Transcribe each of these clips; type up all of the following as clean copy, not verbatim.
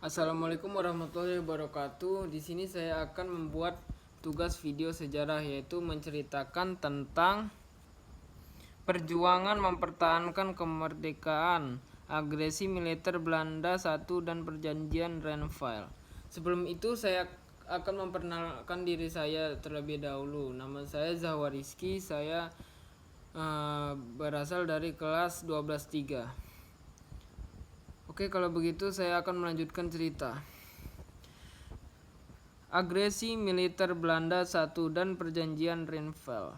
Assalamualaikum warahmatullahi wabarakatuh. Di sini saya akan membuat tugas video sejarah, yaitu menceritakan tentang perjuangan mempertahankan kemerdekaan, agresi militer Belanda I dan perjanjian Renville. Sebelum itu saya akan memperkenalkan diri saya terlebih dahulu. Nama saya Zahwa Rizky. Saya berasal dari kelas 12-3. Oke, kalau begitu saya akan melanjutkan cerita. Agresi militer Belanda I dan perjanjian Renville.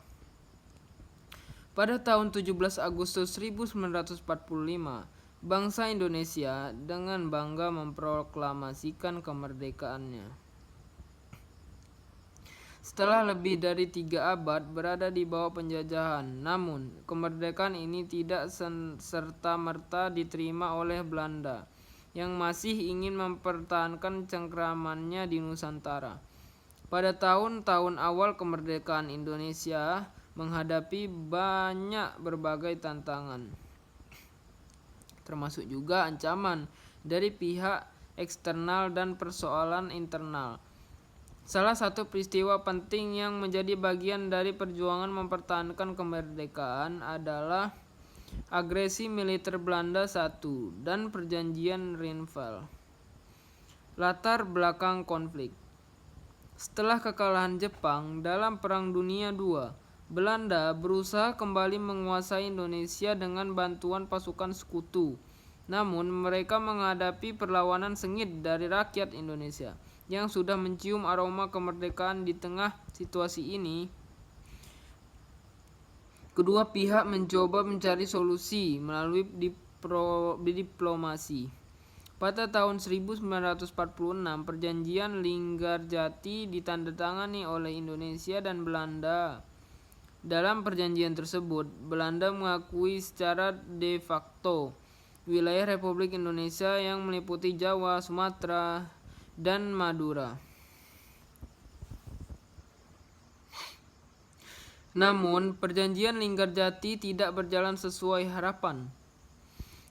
Pada tahun 17 Agustus 1945, bangsa Indonesia dengan bangga memproklamasikan kemerdekaannya. Setelah lebih dari 3 abad berada di bawah penjajahan, namun kemerdekaan ini tidak serta-merta diterima oleh Belanda yang masih ingin mempertahankan cengkramannya di Nusantara. Pada tahun-tahun awal kemerdekaan, Indonesia menghadapi berbagai tantangan, termasuk juga ancaman dari pihak eksternal dan persoalan internal. Salah satu peristiwa penting yang menjadi bagian dari perjuangan mempertahankan kemerdekaan adalah agresi militer Belanda I dan perjanjian Renville. Latar belakang konflik. Setelah kekalahan Jepang dalam Perang Dunia II, Belanda berusaha kembali menguasai Indonesia dengan bantuan pasukan sekutu. Namun mereka menghadapi perlawanan sengit dari rakyat Indonesia yang sudah mencium aroma kemerdekaan. Di tengah situasi ini, kedua pihak mencoba mencari solusi melalui diplomasi. Pada tahun 1946, perjanjian Linggarjati ditandatangani oleh Indonesia dan Belanda. Dalam perjanjian tersebut, Belanda mengakui secara de facto wilayah Republik Indonesia yang meliputi Jawa, Sumatera, dan Madura. Namun, perjanjian Linggarjati tidak berjalan sesuai harapan.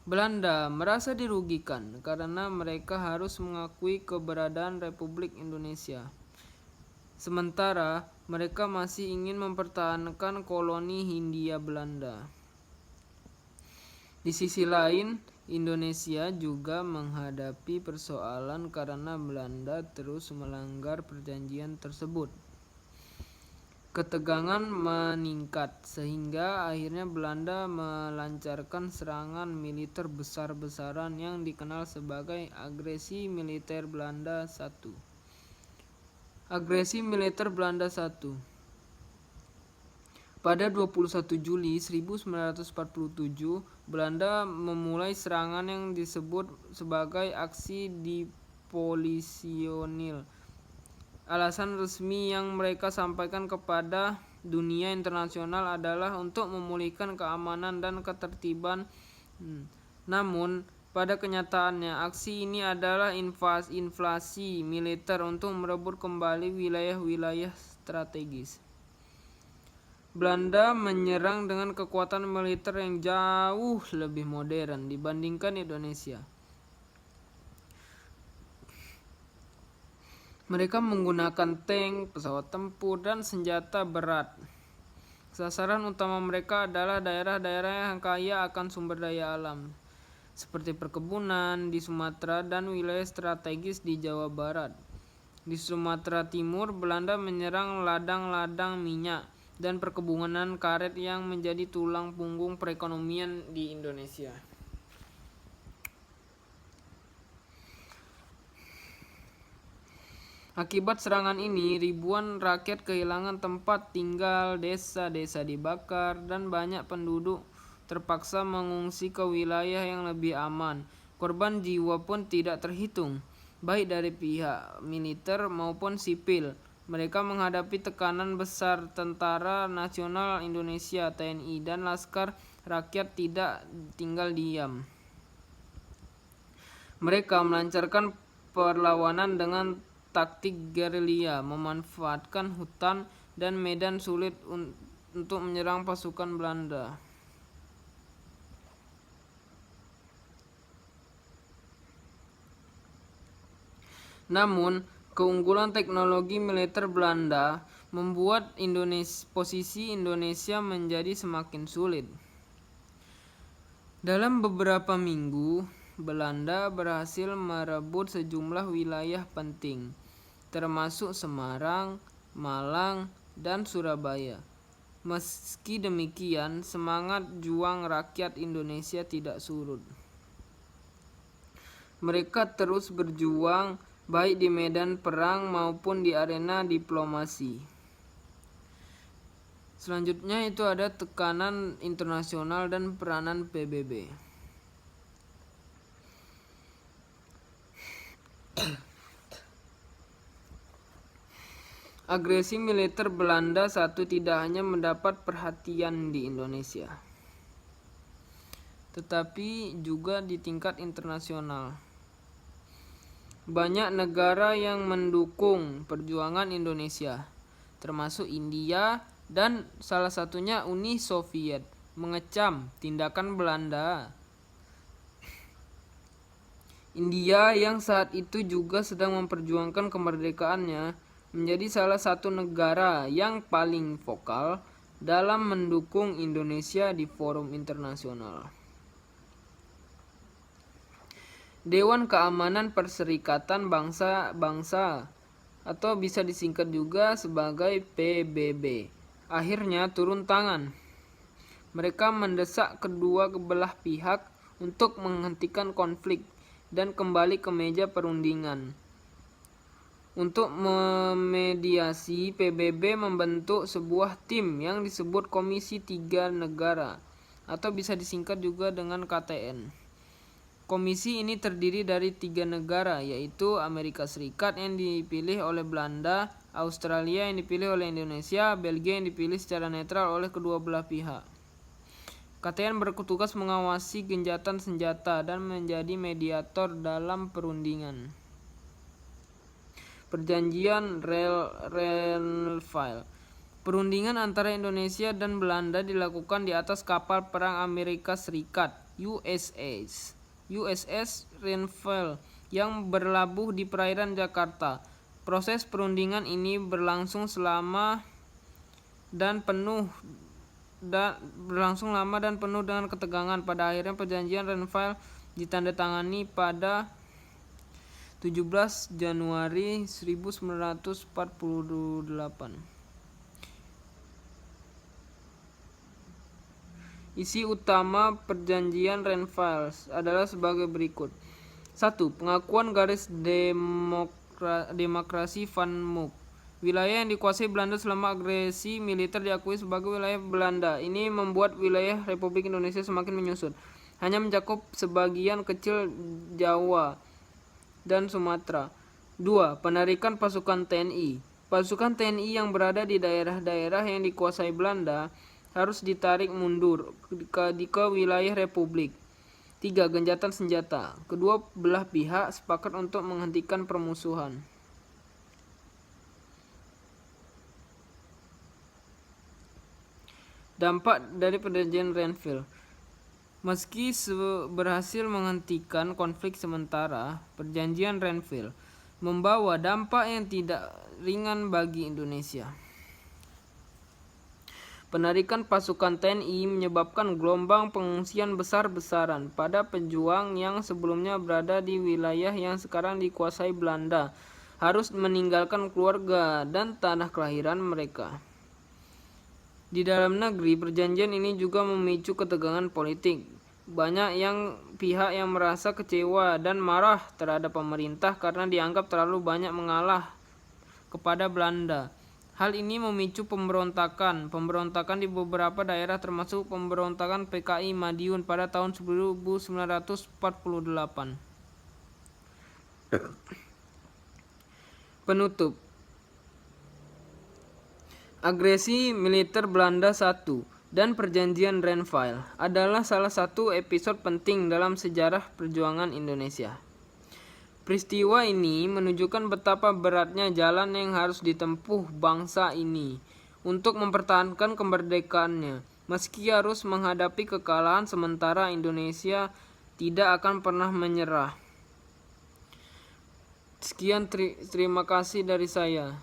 Belanda merasa dirugikan karena mereka harus mengakui keberadaan Republik Indonesia. Sementara mereka masih ingin mempertahankan koloni Hindia Belanda. Di sisi lain, Indonesia juga menghadapi persoalan karena Belanda terus melanggar perjanjian tersebut. Ketegangan meningkat sehingga akhirnya Belanda melancarkan serangan militer besar-besaran yang dikenal sebagai agresi militer Belanda I. Agresi militer Belanda I. Pada 21 Juli 1947, Belanda memulai serangan yang disebut sebagai aksi Dipolisionil. Alasan resmi yang mereka sampaikan kepada dunia internasional adalah untuk memulihkan keamanan dan ketertiban. Namun, pada kenyataannya, aksi ini adalah invasi militer untuk merebut kembali wilayah-wilayah strategis. Belanda menyerang dengan kekuatan militer yang jauh lebih modern dibandingkan Indonesia. Mereka menggunakan tank, pesawat tempur, dan senjata berat. Sasaran utama mereka adalah daerah-daerah yang kaya akan sumber daya alam, seperti perkebunan di Sumatera dan wilayah strategis di Jawa Barat. Di Sumatera Timur, Belanda menyerang ladang-ladang minyak dan perkebunan karet yang menjadi tulang punggung perekonomian di Indonesia. Akibat serangan ini, ribuan rakyat kehilangan tempat tinggal, desa-desa dibakar, dan banyak penduduk terpaksa mengungsi ke wilayah yang lebih aman. Korban jiwa pun tidak terhitung, baik dari pihak militer maupun sipil. Mereka menghadapi tekanan besar. Tentara Nasional Indonesia (TNI) dan Laskar Rakyat tidak tinggal diam. Mereka melancarkan perlawanan dengan taktik gerilya, memanfaatkan hutan dan medan sulit untuk menyerang pasukan Belanda. Namun, keunggulan teknologi militer Belanda membuat posisi Indonesia menjadi semakin sulit. Dalam beberapa minggu, Belanda berhasil merebut sejumlah wilayah penting, termasuk Semarang, Malang, dan Surabaya. Meski demikian, semangat juang rakyat Indonesia tidak surut. Mereka terus berjuang baik di medan perang maupun di arena diplomasi. Selanjutnya itu ada tekanan internasional dan peranan PBB. Agresi militer Belanda tidak hanya mendapat perhatian di Indonesia, tetapi juga di tingkat internasional. Banyak negara yang mendukung perjuangan Indonesia, termasuk India dan salah satunya Uni Soviet, mengecam tindakan Belanda. India yang saat itu juga sedang memperjuangkan kemerdekaannya menjadi salah satu negara yang paling vokal dalam mendukung Indonesia di forum internasional. Dewan Keamanan Perserikatan Bangsa-Bangsa atau bisa disingkat juga sebagai PBB akhirnya turun tangan. Mereka mendesak kedua belah pihak untuk menghentikan konflik dan kembali ke meja perundingan. Untuk memediasi, PBB membentuk sebuah tim yang disebut Komisi 3 Negara atau bisa disingkat juga dengan KTN. Komisi ini terdiri dari 3 negara, yaitu Amerika Serikat yang dipilih oleh Belanda, Australia yang dipilih oleh Indonesia, Belgia yang dipilih secara netral oleh kedua belah pihak. KTN bertugas mengawasi gencatan senjata dan menjadi mediator dalam perundingan. Perjanjian Renville. Perundingan antara Indonesia dan Belanda dilakukan di atas kapal perang Amerika Serikat USS Renville yang berlabuh di perairan Jakarta. Proses perundingan ini berlangsung lama dan penuh dengan ketegangan. Pada akhirnya perjanjian Renville ditandatangani pada 17 Januari 1948. Isi utama perjanjian Renville adalah sebagai berikut. 1. Pengakuan garis demarkasi Van Mook. Wilayah yang dikuasai Belanda selama agresi militer diakui sebagai wilayah Belanda. Ini membuat wilayah Republik Indonesia semakin menyusut. Hanya mencakup sebagian kecil Jawa dan Sumatera. 2. Penarikan pasukan TNI. Pasukan TNI yang berada di daerah-daerah yang dikuasai Belanda harus ditarik mundur ke wilayah Republik. 3. Gencatan senjata. Kedua belah pihak sepakat untuk menghentikan permusuhan. Dampak dari perjanjian Renville. Meski berhasil menghentikan konflik sementara, perjanjian Renville membawa dampak yang tidak ringan bagi Indonesia. Penarikan pasukan TNI menyebabkan gelombang pengungsian besar-besaran pada pejuang yang sebelumnya berada di wilayah yang sekarang dikuasai Belanda, harus meninggalkan keluarga dan tanah kelahiran mereka. Di dalam negeri, perjanjian ini juga memicu ketegangan politik. Banyak pihak yang merasa kecewa dan marah terhadap pemerintah karena dianggap terlalu banyak mengalah kepada Belanda. Hal ini memicu pemberontakan di beberapa daerah, termasuk pemberontakan PKI Madiun pada tahun 1948. Penutup. Agresi militer Belanda 1 dan perjanjian Renville adalah salah satu episode penting dalam sejarah perjuangan Indonesia. Peristiwa ini menunjukkan betapa beratnya jalan yang harus ditempuh bangsa ini untuk mempertahankan kemerdekaannya. Meski harus menghadapi kekalahan sementara, Indonesia tidak akan pernah menyerah. Sekian Sekian terima kasih dari saya.